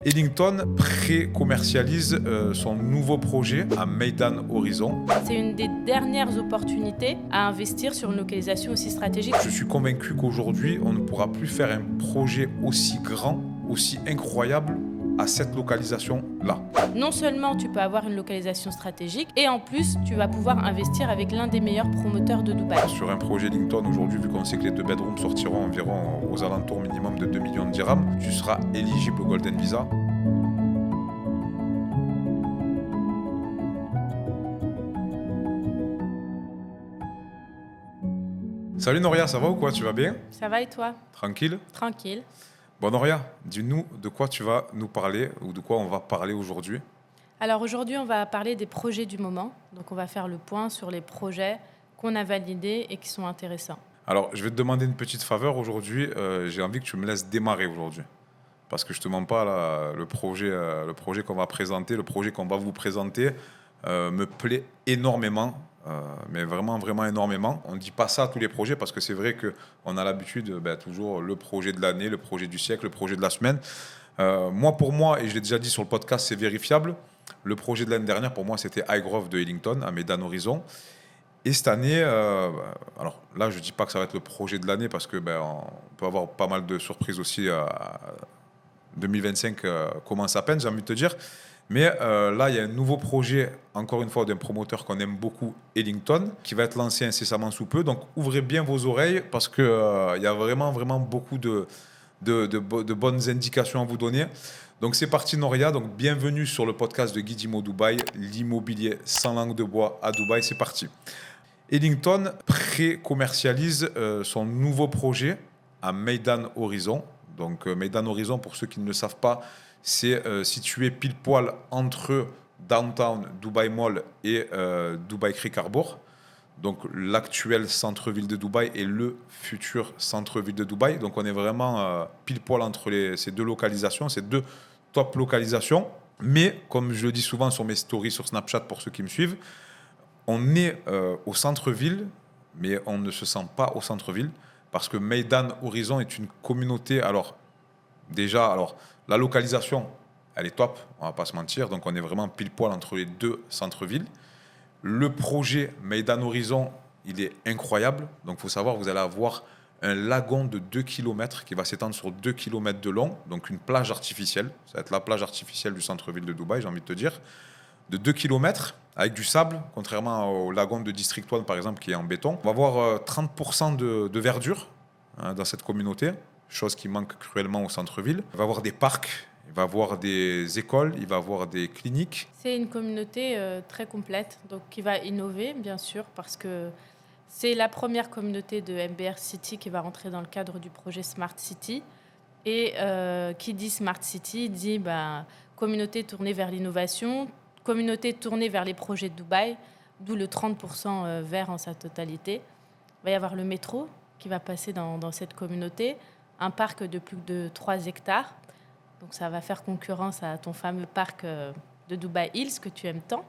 Ellington pré-commercialise son nouveau projet à Meydan Horizon. C'est une des dernières opportunités à investir sur une localisation aussi stratégique. Je suis convaincu qu'aujourd'hui, on ne pourra plus faire un projet aussi grand, aussi incroyable à cette localisation-là. Non seulement tu peux avoir une localisation stratégique, et en plus tu vas pouvoir investir avec l'un des meilleurs promoteurs de Dubaï. Sur un projet Ellington, aujourd'hui, vu qu'on sait que les 2 bedrooms sortiront environ aux alentours minimum de 2 millions de dirhams, tu seras éligible au Golden Visa. Salut Noria, ça va ou quoi? Tu vas bien? Ça va et toi? Tranquille? Tranquille. Bon Noria, dis-nous de quoi tu vas nous parler ou de quoi on va parler aujourd'hui. Alors aujourd'hui on va parler des projets du moment. Donc on va faire le point sur les projets qu'on a validés et qui sont intéressants. Alors, je vais te demander une petite faveur aujourd'hui. J'ai envie que tu me laisses démarrer aujourd'hui. Parce que je te mens pas, là, le projet qu'on va présenter, le projet qu'on va vous présenter, me plaît énormément. Mais vraiment, vraiment énormément. On ne dit pas ça à tous les projets parce que c'est vrai qu'on a l'habitude, toujours le projet de l'année, le projet du siècle, le projet de la semaine. Moi, pour moi, et je l'ai déjà dit sur le podcast, c'est vérifiable. Le projet de l'année dernière, pour moi, c'était Highgrove de Ellington à Meydan Horizon. Et cette année, alors là, je ne dis pas que ça va être le projet de l'année parce que on peut avoir pas mal de surprises aussi. 2025 commence à peine, j'ai envie de te dire. Mais là, il y a un nouveau projet, encore une fois, d'un promoteur qu'on aime beaucoup, Ellington, qui va être lancé incessamment sous peu. Donc, ouvrez bien vos oreilles parce qu'il y a vraiment, vraiment beaucoup de bonnes indications à vous donner. Donc, c'est parti, Noria. Donc, bienvenue sur le podcast de Guidimo Dubaï, l'immobilier sans langue de bois à Dubaï. C'est parti. Ellington pré-commercialise son nouveau projet à Meydan Horizon. Donc, Meydan Horizon, pour ceux qui ne le savent pas, c'est situé pile poil entre Downtown Dubai Mall et Dubai Creek Harbour. Donc, l'actuel centre-ville de Dubaï et le futur centre-ville de Dubaï. Donc, on est vraiment pile poil entre ces deux localisations, ces deux top localisations. Mais, comme je le dis souvent sur mes stories sur Snapchat pour ceux qui me suivent, on est au centre-ville, mais on ne se sent pas au centre-ville parce que Meydan Horizon est une communauté. Alors, déjà, la localisation, elle est top, on ne va pas se mentir. Donc, on est vraiment pile poil entre les deux centres-villes. Le projet Meydan Horizon, il est incroyable. Donc, il faut savoir, vous allez avoir un lagon de 2 km qui va s'étendre sur 2 km de long. Donc, une plage artificielle. Ça va être la plage artificielle du centre-ville de Dubaï, j'ai envie de te dire. De 2 km avec du sable, contrairement au lagon de District 1 par exemple qui est en béton. On va avoir 30% de verdure dans cette communauté, chose qui manque cruellement au centre-ville. Il va y avoir des parcs, il va y avoir des écoles, il va y avoir des cliniques. C'est une communauté très complète, donc qui va innover bien sûr parce que c'est la première communauté de MBR City qui va rentrer dans le cadre du projet Smart City. Et qui dit Smart City dit communauté tournée vers l'innovation, communauté tournée vers les projets de Dubaï, d'où le 30% vert en sa totalité. Il va y avoir le métro qui va passer dans cette communauté, un parc de plus de 3 hectares. Donc ça va faire concurrence à ton fameux parc de Dubaï Hills que tu aimes tant.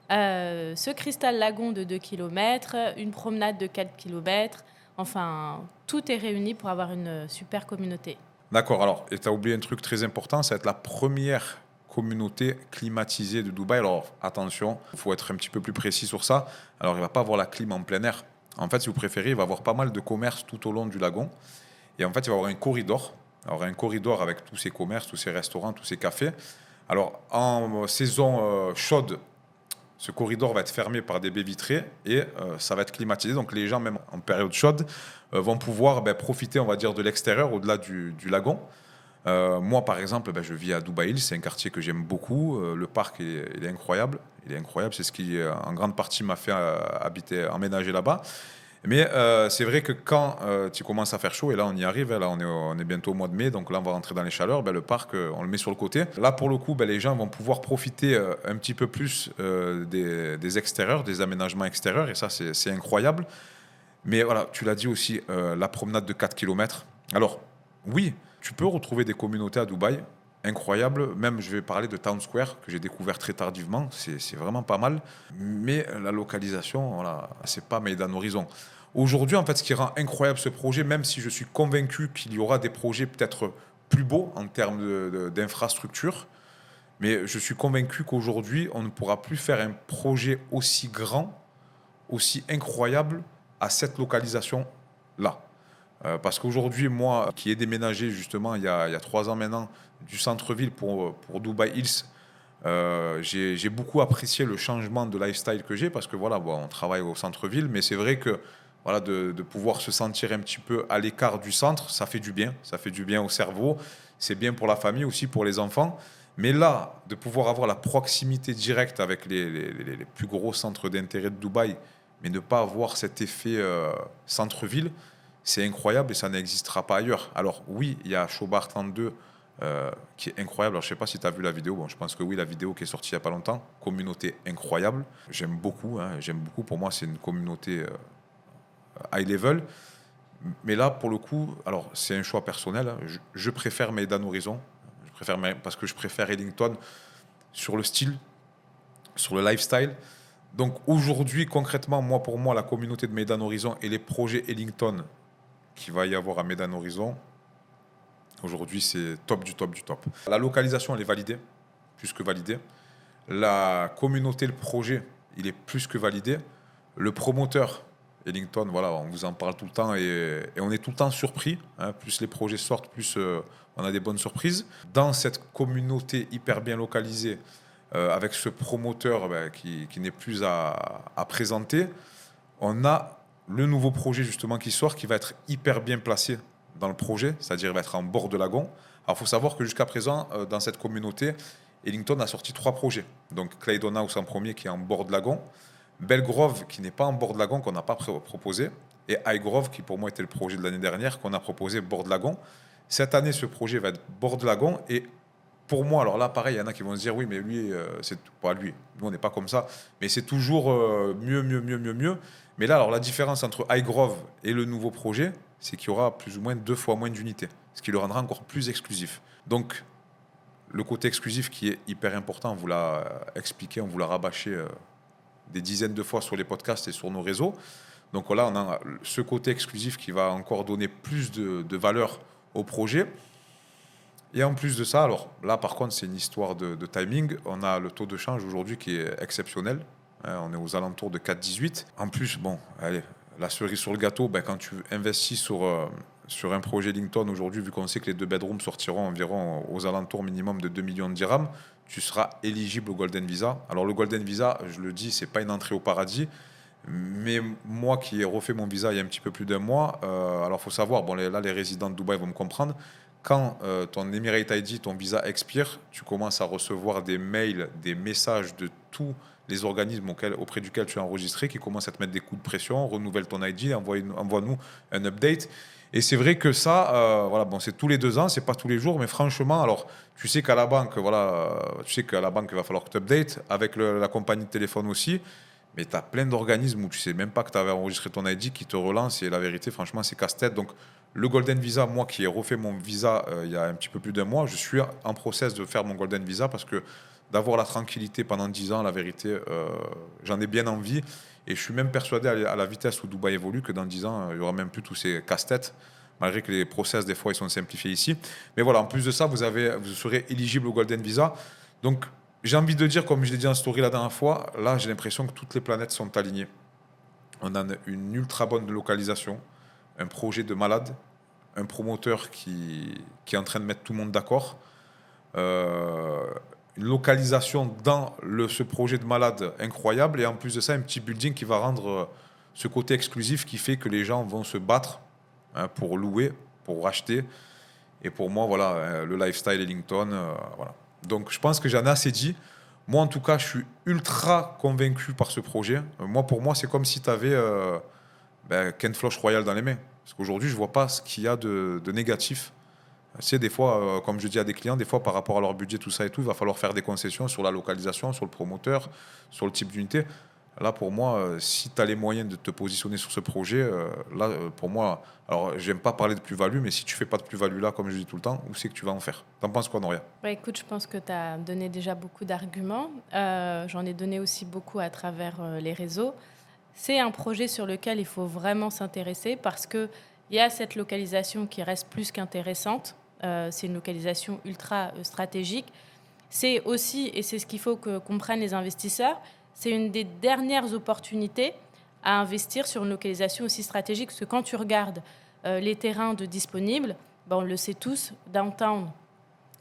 Ce Crystal Lagon de 2 km, une promenade de 4 km. Enfin, tout est réuni pour avoir une super communauté. D'accord, alors, et tu as oublié un truc très important, ça va être la première communauté climatisée de Dubaï. Alors, attention, il faut être un petit peu plus précis sur ça. Alors, il ne va pas avoir la clim en plein air. En fait, si vous préférez, il va y avoir pas mal de commerces tout au long du lagon. Et en fait, il va y avoir un corridor. Alors, un corridor avec tous ces commerces, tous ces restaurants, tous ces cafés. Alors, en saison chaude, ce corridor va être fermé par des baies vitrées et ça va être climatisé. Donc, les gens, même en période chaude, vont pouvoir profiter, on va dire, de l'extérieur, au-delà du lagon. Moi, par exemple, je vis à Dubaï Hills, c'est un quartier que j'aime beaucoup. Le parc, il est incroyable. Il est incroyable, c'est ce qui, en grande partie, m'a fait emménager là-bas. Mais c'est vrai que quand tu commences à faire chaud, et là on y arrive, là on est bientôt au mois de mai, donc là on va rentrer dans les chaleurs, le parc, on le met sur le côté. Là, pour le coup, les gens vont pouvoir profiter un petit peu plus des extérieurs, des aménagements extérieurs, et ça, c'est incroyable. Mais voilà, tu l'as dit aussi, la promenade de 4 km. Alors, oui, tu peux retrouver des communautés à Dubaï, incroyables. Même, je vais parler de Town Square, que j'ai découvert très tardivement. C'est vraiment pas mal. Mais la localisation, voilà, c'est pas Meydan Horizon. Aujourd'hui, en fait, ce qui rend incroyable ce projet, même si je suis convaincu qu'il y aura des projets peut-être plus beau en termes d'infrastructure. Mais je suis convaincu qu'aujourd'hui, on ne pourra plus faire un projet aussi grand, aussi incroyable à cette localisation-là. Parce qu'aujourd'hui, moi, qui ai déménagé justement il y a 3 ans maintenant du centre-ville pour Dubai Hills, j'ai beaucoup apprécié le changement de lifestyle que j'ai parce que voilà, bon, on travaille au centre-ville, mais c'est vrai que voilà, de pouvoir se sentir un petit peu à l'écart du centre, ça fait du bien. Ça fait du bien au cerveau. C'est bien pour la famille aussi, pour les enfants. Mais là, de pouvoir avoir la proximité directe avec les plus gros centres d'intérêt de Dubaï, mais ne pas avoir cet effet centre-ville, c'est incroyable et ça n'existera pas ailleurs. Alors oui, il y a Chobar 32 qui est incroyable. Alors, je ne sais pas si tu as vu la vidéo. Bon, je pense que oui, la vidéo qui est sortie il n'y a pas longtemps. Communauté incroyable. J'aime beaucoup. J'aime beaucoup. Pour moi, c'est une communauté high level. Mais là, pour le coup, alors c'est un choix personnel. Je préfère Meydan Horizon. Parce que je préfère Ellington sur le style, sur le lifestyle. Donc aujourd'hui, concrètement, pour moi, la communauté de Meydan Horizon et les projets Ellington qu'il va y avoir à Meydan Horizon, aujourd'hui, c'est top du top du top. La localisation, elle est validée, plus que validée. La communauté, le projet, il est plus que validé. Le promoteur, Ellington, voilà, on vous en parle tout le temps et on est tout le temps surpris. Plus les projets sortent, plus on a des bonnes surprises. Dans cette communauté hyper bien localisée, avec ce promoteur qui n'est plus à présenter, on a le nouveau projet justement qui sort, qui va être hyper bien placé dans le projet, c'est-à-dire il va être en bord de lagon. Alors il faut savoir que jusqu'à présent, dans cette communauté, Ellington a sorti 3 projets. Donc Claydon House en premier qui est en bord de lagon, Belgrove qui n'est pas en bord de lagon, qu'on n'a pas proposé, et Highgrove qui pour moi était le projet de l'année dernière, qu'on a proposé bord de lagon. Cette année, ce projet va être bord de lagon et pour moi, alors là, pareil, il y en a qui vont se dire oui, mais lui, c'est pas lui. Nous, on n'est pas comme ça. Mais c'est toujours mieux, mieux, mieux, mieux, mieux. Mais là, alors la différence entre Highgrove et le nouveau projet, c'est qu'il y aura plus ou moins 2 fois moins d'unités, ce qui le rendra encore plus exclusif. Donc, le côté exclusif qui est hyper important, on vous l'a expliqué, on vous l'a rabâché des dizaines de fois sur les podcasts et sur nos réseaux. Donc là, on a ce côté exclusif qui va encore donner plus de valeur au projet. Et en plus de ça, alors là par contre c'est une histoire de timing, on a le taux de change aujourd'hui qui est exceptionnel, on est aux alentours de 4,18. En plus, bon, allez, la cerise sur le gâteau, quand tu investis sur un projet Ellington aujourd'hui, vu qu'on sait que les 2 bedrooms sortiront environ aux alentours minimum de 2 millions de dirhams, tu seras éligible au Golden Visa. Alors le Golden Visa, je le dis, c'est pas une entrée au paradis, mais moi qui ai refait mon visa il y a un petit peu plus d'un mois, alors il faut savoir, bon, là les résidents de Dubaï vont me comprendre, quand ton Emirate ID, ton visa expire, tu commences à recevoir des mails, des messages de tous les organismes auprès duquel tu es enregistré qui commencent à te mettre des coups de pression, renouvelle ton ID, envoie-nous un update. Et c'est vrai que ça, voilà, bon, c'est tous les 2 ans, c'est pas tous les jours, mais franchement, alors tu sais qu'à la banque, il va falloir que tu updates, avec la compagnie de téléphone aussi. Mais tu as plein d'organismes où tu sais même pas que tu avais enregistré ton ID qui te relancent et la vérité, franchement, c'est casse-tête. Donc, le Golden Visa, moi qui ai refait mon visa il y a un petit peu plus d'un mois, je suis en process de faire mon Golden Visa parce que d'avoir la tranquillité pendant 10 ans, la vérité, j'en ai bien envie. Et je suis même persuadé à la vitesse où Dubaï évolue que dans 10 ans, il n'y aura même plus tous ces casse-têtes, malgré que les process, des fois, ils sont simplifiés ici. Mais voilà, en plus de ça, vous serez éligible au Golden Visa. Donc, j'ai envie de dire, comme je l'ai dit en story la dernière fois, là, j'ai l'impression que toutes les planètes sont alignées. On a une ultra bonne localisation, un projet de malade, un promoteur qui est en train de mettre tout le monde d'accord, une localisation dans ce projet de malade incroyable, et en plus de ça, un petit building qui va rendre ce côté exclusif qui fait que les gens vont se battre pour louer, pour racheter. Et pour moi, voilà, le lifestyle Ellington, voilà. Donc, je pense que j'en ai assez dit. Moi, en tout cas, je suis ultra convaincu par ce projet. Pour moi, c'est comme si tu avais Ken Floch Royal dans les mains. Parce qu'aujourd'hui, je ne vois pas ce qu'il y a de négatif. C'est des fois, comme je dis à des clients, des fois par rapport à leur budget, tout ça et tout, il va falloir faire des concessions sur la localisation, sur le promoteur, sur le type d'unité. Là, pour moi, si tu as les moyens de te positionner sur ce projet, pour moi, alors j'aime pas parler de plus-value, mais si tu fais pas de plus-value là, comme je dis tout le temps, où c'est que tu vas en faire? T'en penses quoi, Noria? Écoute, je pense que tu as donné déjà beaucoup d'arguments. J'en ai donné aussi beaucoup à travers les réseaux. C'est un projet sur lequel il faut vraiment s'intéresser parce qu'il y a cette localisation qui reste plus qu'intéressante. c'est une localisation ultra stratégique. C'est aussi, et c'est ce qu'il faut que comprennent les investisseurs, c'est une des dernières opportunités à investir sur une localisation aussi stratégique. Parce que quand tu regardes les terrains de disponibles, on le sait tous, downtown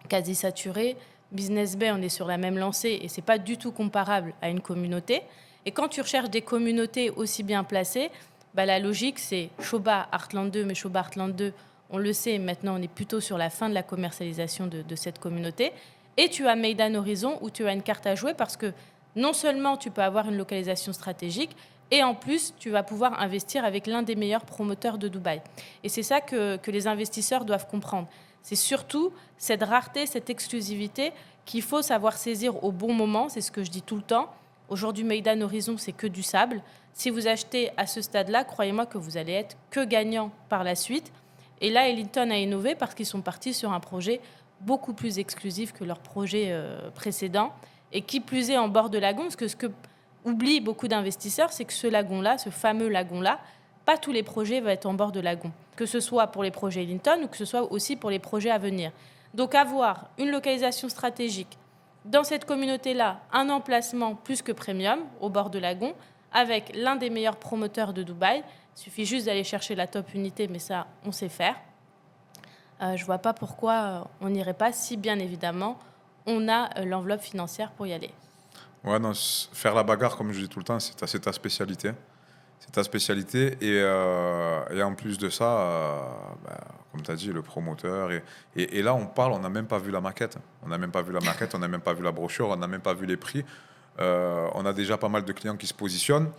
quasi saturé, Business Bay, on est sur la même lancée et ce n'est pas du tout comparable à une communauté. Et quand tu recherches des communautés aussi bien placées, la logique, c'est Shoba, Heartland 2, mais Shoba, Heartland 2, on le sait, maintenant on est plutôt sur la fin de la commercialisation de cette communauté. Et tu as Meydan Horizon où tu as une carte à jouer parce que non seulement tu peux avoir une localisation stratégique, et en plus, tu vas pouvoir investir avec l'un des meilleurs promoteurs de Dubaï. Et c'est ça que les investisseurs doivent comprendre. C'est surtout cette rareté, cette exclusivité qu'il faut savoir saisir au bon moment. C'est ce que je dis tout le temps. Aujourd'hui, Meydan Horizon, c'est que du sable. Si vous achetez à ce stade-là, croyez-moi que vous allez être que gagnant par la suite. Et là, Ellington a innové parce qu'ils sont partis sur un projet beaucoup plus exclusif que leur projet précédent. Et qui plus est en bord de lagon, parce que ce que oublient beaucoup d'investisseurs, c'est que ce lagon-là, ce fameux lagon-là, pas tous les projets vont être en bord de lagon. Que ce soit pour les projets Ellington ou que ce soit aussi pour les projets à venir. Donc avoir une localisation stratégique dans cette communauté-là, un emplacement plus que premium au bord de lagon, avec l'un des meilleurs promoteurs de Dubaï. Il suffit juste d'aller chercher la top unité, mais ça, on sait faire. Je ne vois pas pourquoi on n'irait pas si, bien évidemment, on a l'enveloppe financière pour y aller. Ouais, non, faire la bagarre, comme je dis tout le temps, c'est ta spécialité. C'est ta spécialité. Et en plus de ça, comme tu as dit, le promoteur. Et là, on n'a même pas vu la maquette. On n'a même pas vu la maquette, on n'a même pas vu la brochure, on n'a même pas vu les prix. On a déjà pas mal de clients qui se positionnent.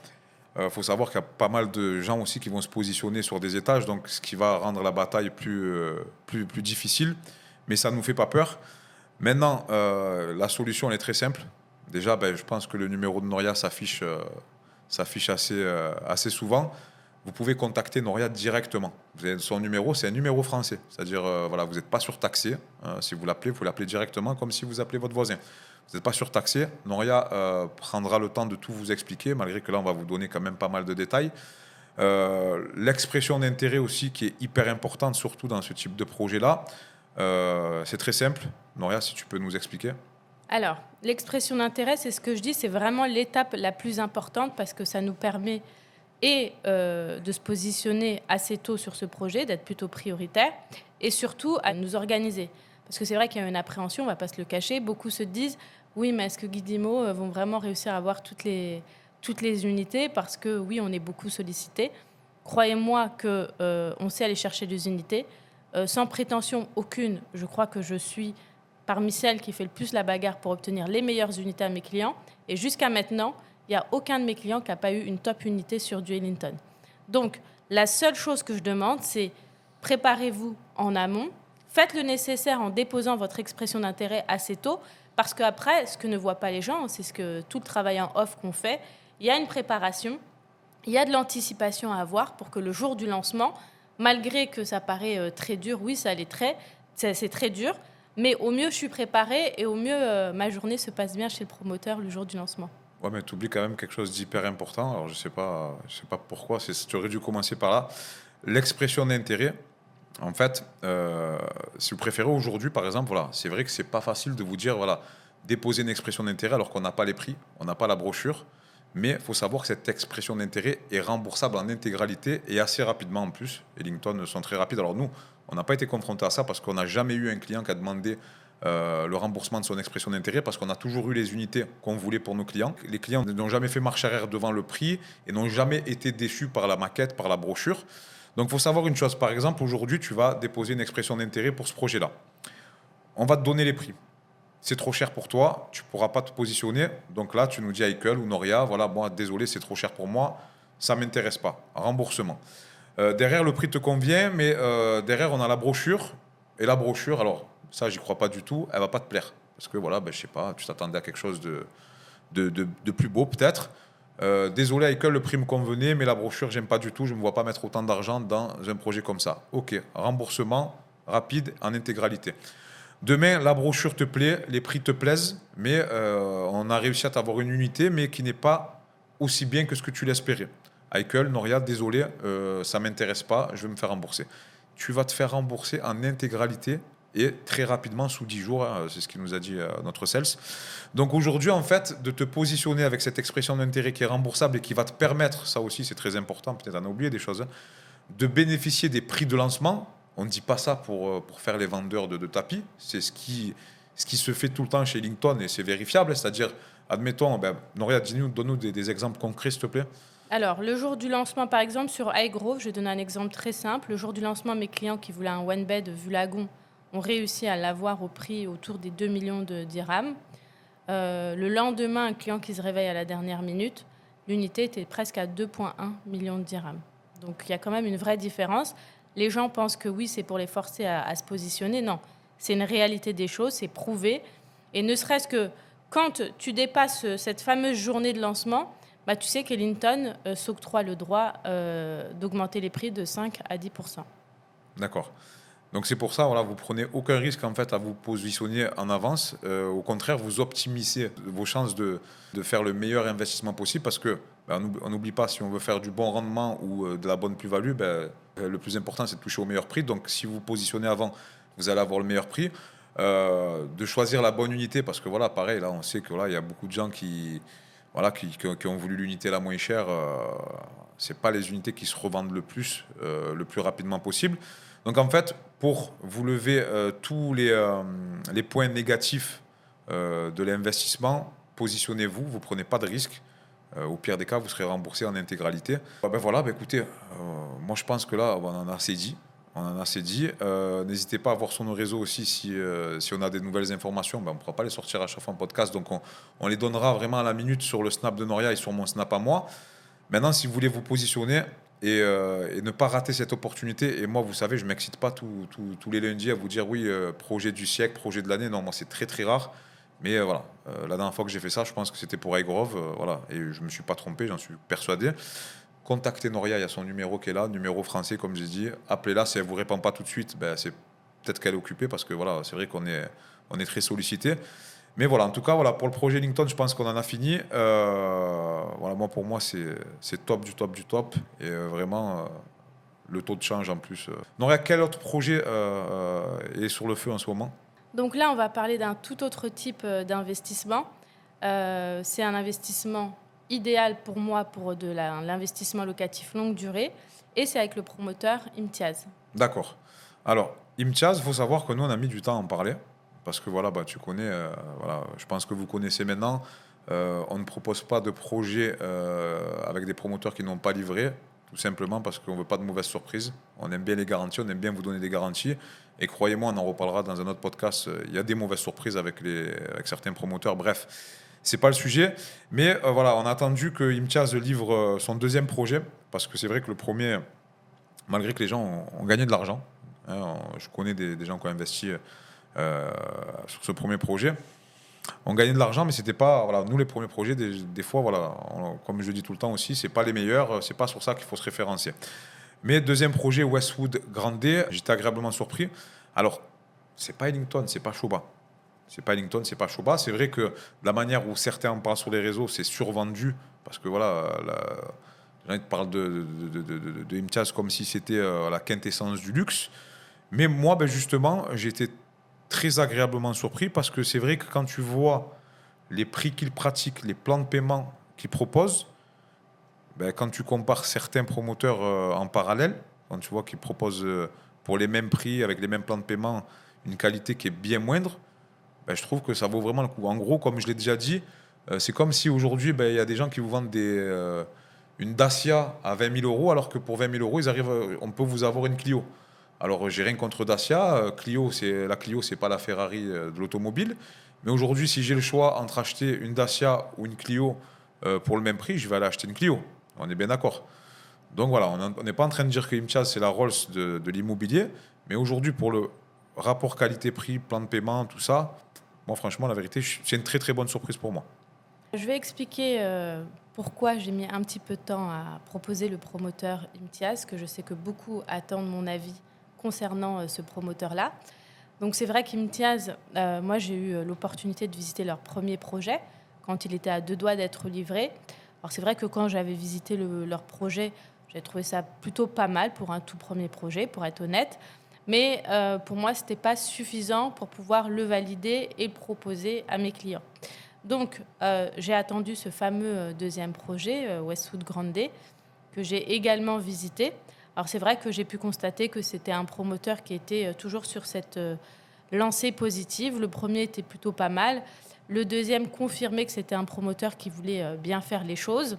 Faut savoir qu'il y a pas mal de gens aussi qui vont se positionner sur des étages, donc ce qui va rendre la bataille plus difficile. Mais ça ne nous fait pas peur. Maintenant, la solution, elle est très simple. Déjà, je pense que le numéro de Noria s'affiche assez souvent. Vous pouvez contacter Noria directement. Vous avez son numéro, c'est un numéro français. C'est-à-dire, vous n'êtes pas surtaxé. Si vous l'appelez directement comme si vous appelez votre voisin. Vous n'êtes pas surtaxé. Noria prendra le temps de tout vous expliquer, malgré que là, on va vous donner quand même pas mal de détails. L'expression d'intérêt aussi, qui est hyper importante, surtout dans ce type de projet-là. C'est très simple. Noria, si tu peux nous expliquer. Alors, l'expression d'intérêt, c'est ce que je dis, c'est vraiment l'étape la plus importante parce que ça nous permet de se positionner assez tôt sur ce projet, d'être plutôt prioritaire et surtout à nous organiser. Parce que c'est vrai qu'il y a une appréhension, on ne va pas se le cacher. Beaucoup se disent, oui, mais est-ce que Guidimo vont vraiment réussir à avoir toutes les unités? Parce que oui, on est beaucoup sollicité. Croyez-moi qu'on sait aller chercher des unités. Sans prétention aucune, je crois que je suis parmi celles qui fait le plus la bagarre pour obtenir les meilleures unités à mes clients. Et jusqu'à maintenant, il n'y a aucun de mes clients qui n'a pas eu une top unité sur du Ellington. Donc, la seule chose que je demande, c'est préparez-vous en amont, faites le nécessaire en déposant votre expression d'intérêt assez tôt, parce qu'après, ce que ne voient pas les gens, c'est ce que tout le travail en off qu'on fait, il y a une préparation, il y a de l'anticipation à avoir pour que le jour du lancement, malgré que ça paraît très dur, oui, c'est très dur, mais au mieux, je suis préparée et au mieux, ma journée se passe bien chez le promoteur le jour du lancement. Ouais, mais tu oublies quand même quelque chose d'hyper important. Alors, je sais pas pourquoi. Tu aurais dû commencer par là. L'expression d'intérêt. En fait, si vous préférez aujourd'hui, par exemple, c'est vrai que c'est pas facile de vous dire, déposer une expression d'intérêt alors qu'on n'a pas les prix, on n'a pas la brochure. Mais il faut savoir que cette expression d'intérêt est remboursable en intégralité et assez rapidement en plus. Ellington sont très rapides. Alors nous, on n'a pas été confrontés à ça parce qu'on n'a jamais eu un client qui a demandé le remboursement de son expression d'intérêt parce qu'on a toujours eu les unités qu'on voulait pour nos clients. Les clients n'ont jamais fait marche arrière devant le prix et n'ont jamais été déçus par la maquette, par la brochure. Donc il faut savoir une chose. Par exemple, aujourd'hui, tu vas déposer une expression d'intérêt pour ce projet-là. On va te donner les prix. C'est trop cher pour toi, tu ne pourras pas te positionner. Donc là, tu nous dis à Ekel ou Noria, désolé, c'est trop cher pour moi, ça ne m'intéresse pas. Remboursement. Derrière, le prix te convient, mais derrière, on a la brochure. Et la brochure, alors, ça, j'y crois pas du tout, elle ne va pas te plaire. Parce que, je sais pas, tu t'attendais à quelque chose de plus beau, peut-être. Désolé, Ekel, le prix me convenait, mais la brochure, j'aime pas du tout, je ne me vois pas mettre autant d'argent dans un projet comme ça. Ok, remboursement rapide en intégralité. Demain, la brochure te plaît, les prix te plaisent, mais on a réussi à t'avoir une unité, mais qui n'est pas aussi bien que ce que tu l'espérais. Ekel, Noria, désolé, ça ne m'intéresse pas, je vais me faire rembourser. Tu vas te faire rembourser en intégralité et très rapidement, sous 10 jours, hein, c'est ce qu'il nous a dit notre sales. Donc aujourd'hui, en fait, de te positionner avec cette expression d'intérêt qui est remboursable et qui va te permettre, ça aussi c'est très important, peut-être on a oublié des choses, hein, de bénéficier des prix de lancement. On ne dit pas ça pour faire les vendeurs de tapis, c'est ce qui se fait tout le temps chez LinkedIn et c'est vérifiable, c'est-à-dire, admettons, Noria, donne-nous des exemples concrets, s'il te plaît. Alors, le jour du lancement, par exemple, sur iGrove, je vais donner un exemple très simple. Le jour du lancement, mes clients qui voulaient un one bed vue lagon ont réussi à l'avoir au prix autour des 2 millions de dirhams. Le lendemain, un client qui se réveille à la dernière minute, l'unité était presque à 2,1 millions de dirhams. Donc, il y a quand même une vraie différence. Les gens pensent que oui, c'est pour les forcer à se positionner. Non, c'est une réalité des choses, c'est prouvé. Et ne serait-ce que quand tu dépasses cette fameuse journée de lancement, tu sais qu'Ellington s'octroie le droit d'augmenter les prix de 5 à 10%. D'accord. Donc c'est pour ça, voilà, vous prenez aucun risque en fait à vous positionner en avance. Au contraire, vous optimisez vos chances de faire le meilleur investissement possible parce que on n'oublie pas, si on veut faire du bon rendement ou de la bonne plus-value, le plus important c'est de toucher au meilleur prix. Donc si vous vous positionnez avant, vous allez avoir le meilleur prix. De choisir la bonne unité parce que voilà, pareil, là on sait que là il y a beaucoup de gens qui ont voulu l'unité la moins chère. C'est pas les unités qui se revendent le plus rapidement possible. Donc en fait, pour vous lever tous les points négatifs de l'investissement, positionnez-vous, vous prenez pas de risque. Au pire des cas, vous serez remboursé en intégralité. Écoutez, moi je pense que là, on en a assez dit. N'hésitez pas à voir sur nos réseaux aussi si on a des nouvelles informations. On ne pourra pas les sortir à chaque fois en podcast. Donc on les donnera vraiment à la minute sur le snap de Noria et sur mon snap à moi. Maintenant, si vous voulez vous positionner et ne pas rater cette opportunité, et moi, vous savez, je ne m'excite pas tous les lundis à vous dire oui, projet du siècle, projet de l'année. Non, moi, c'est très, très rare. Mais la dernière fois que j'ai fait ça, je pense que c'était pour iGrove. Et je ne me suis pas trompé, j'en suis persuadé. Contactez Noria, il y a son numéro qui est là, numéro français, comme j'ai dit. Appelez-la, si elle ne vous répond pas tout de suite, c'est peut-être qu'elle est occupée parce que c'est vrai qu'on est très sollicité. Mais en tout cas, pour le projet LinkedIn, je pense qu'on en a fini. Pour moi, c'est top du top du top. Et vraiment, le taux de change en plus. Noria, quel autre projet est sur le feu en ce moment ? Donc là, on va parler d'un tout autre type d'investissement. C'est un investissement idéal pour moi pour de l'investissement locatif longue durée. Et c'est avec le promoteur Imtiaz. D'accord. Alors, Imtiaz, il faut savoir que nous, on a mis du temps à en parler. Parce que tu connais, je pense que vous connaissez maintenant, on ne propose pas de projet avec des promoteurs qui n'ont pas livré, tout simplement parce qu'on ne veut pas de mauvaises surprises. On aime bien les garanties, on aime bien vous donner des garanties. Et croyez-moi, on en reparlera dans un autre podcast, il y a des mauvaises surprises avec certains promoteurs. Bref, ce n'est pas le sujet. Mais on a attendu que Imtiaz livre son deuxième projet, parce que c'est vrai que le premier, malgré que les gens ont gagné de l'argent, hein, je connais des gens qui ont investi sur ce premier projet. On gagnait de l'argent, mais c'était pas. Nous, les premiers projets, des fois, comme je dis tout le temps aussi, c'est pas les meilleurs, c'est pas sur ça qu'il faut se référencer. Mais deuxième projet, Westwood Grande, j'étais agréablement surpris. Alors, c'est pas Ellington, c'est pas Shoba. C'est pas Ellington, c'est pas Shoba. C'est vrai que de la manière où certains en parlent sur les réseaux, c'est survendu, parce que les gens parlent de Imtiaz comme si c'était la quintessence du luxe. Mais moi, justement, j'étais très agréablement surpris parce que c'est vrai que quand tu vois les prix qu'ils pratiquent, les plans de paiement qu'ils proposent, quand tu compares certains promoteurs en parallèle, quand tu vois qu'ils proposent pour les mêmes prix, avec les mêmes plans de paiement, une qualité qui est bien moindre, je trouve que ça vaut vraiment le coup. En gros, comme je l'ai déjà dit, c'est comme si aujourd'hui, il y a des gens qui vous vendent une Dacia à 20 000 euros, alors que pour 20 000 euros, on peut vous avoir une Clio. Alors, j'ai rien contre Dacia. La Clio, c'est pas la Ferrari de l'automobile. Mais aujourd'hui, si j'ai le choix entre acheter une Dacia ou une Clio pour le même prix, je vais aller acheter une Clio. On est bien d'accord. Donc voilà, on n'est pas en train de dire que Imtiaz, c'est la Rolls de l'immobilier. Mais aujourd'hui, pour le rapport qualité-prix, plan de paiement, tout ça, moi, franchement, la vérité, c'est une très, très bonne surprise pour moi. Je vais expliquer pourquoi j'ai mis un petit peu de temps à proposer le promoteur Imtiaz, que je sais que beaucoup attendent mon avis concernant ce promoteur-là. Donc c'est vrai qu'Imtiaz, moi j'ai eu l'opportunité de visiter leur premier projet quand il était à 2 doigts d'être livré. Alors c'est vrai que quand j'avais visité leur projet, j'ai trouvé ça plutôt pas mal pour un tout premier projet, pour être honnête. Mais pour moi, ce n'était pas suffisant pour pouvoir le valider et le proposer à mes clients. Donc, j'ai attendu ce fameux deuxième projet, Westwood Grande, que j'ai également visité. Alors, c'est vrai que j'ai pu constater que c'était un promoteur qui était toujours sur cette lancée positive. Le premier était plutôt pas mal. Le deuxième confirmait que c'était un promoteur qui voulait bien faire les choses.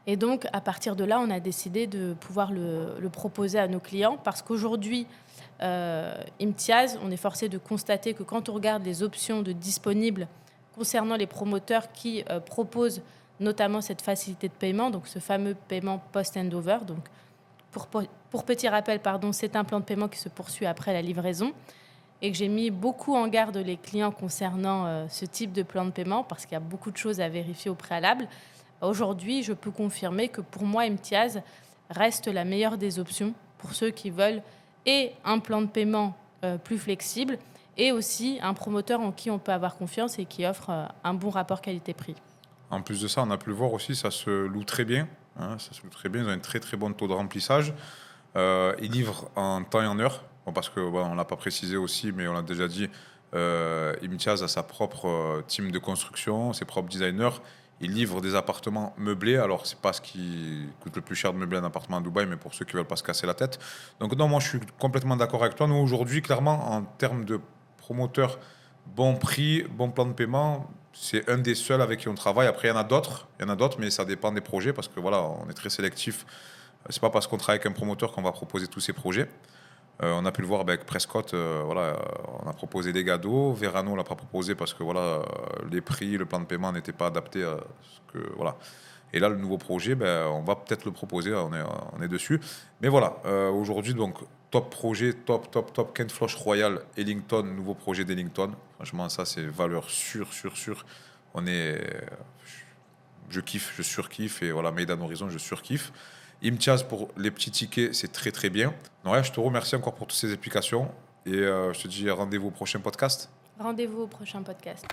Et donc, à partir de là, on a décidé de pouvoir le proposer à nos clients parce qu'aujourd'hui, Imtiaz, on est forcé de constater que quand on regarde les options de disponibles concernant les promoteurs qui proposent notamment cette facilité de paiement, donc ce fameux paiement post-handover. Donc, pour petit rappel, c'est un plan de paiement qui se poursuit après la livraison et que j'ai mis beaucoup en garde les clients concernant ce type de plan de paiement parce qu'il y a beaucoup de choses à vérifier au préalable. Aujourd'hui, je peux confirmer que pour moi, Imtiaz reste la meilleure des options pour ceux qui veulent et un plan de paiement plus flexible et aussi un promoteur en qui on peut avoir confiance et qui offre un bon rapport qualité-prix. En plus de ça, on a pu le voir aussi, ça se loue très bien. Ça se loue très bien, ils ont un très très bon taux de remplissage. Ils livrent en temps et en heure. Bon, parce que on ne l'a pas précisé aussi, mais on l'a déjà dit, Imtiaz a sa propre team de construction, ses propres designers. Ils livrent des appartements meublés. Alors, c'est pas ce qui coûte le plus cher de meubler un appartement à Dubaï, mais pour ceux qui veulent pas se casser la tête. Donc, non, moi, je suis complètement d'accord avec toi. Nous, aujourd'hui, clairement, en termes de promoteurs, bon prix, bon plan de paiement, c'est un des seuls avec qui on travaille. Après, il y en a d'autres, mais ça dépend des projets parce que voilà, on est très sélectif. C'est pas parce qu'on travaille avec un promoteur qu'on va proposer tous ces projets. On a pu le voir avec Prescott, on a proposé des cadeaux. Verano, on l'a pas proposé parce que les prix, le plan de paiement n'étaient pas adaptés à ce que voilà. Et là, le nouveau projet, on va peut-être le proposer, on est dessus. Mais voilà, aujourd'hui, donc top projet, top Kent Floch Royal, Ellington, nouveau projet d'Ellington. Franchement, ça c'est valeur sûre. On est, je kiffe, je surkiffe et voilà, Made in Horizon, je surkiffe. Imtiaz pour les petits tickets, c'est très très bien. Donc, ouais, je te remercie encore pour toutes ces explications et je te dis rendez-vous au prochain podcast. Rendez-vous au prochain podcast.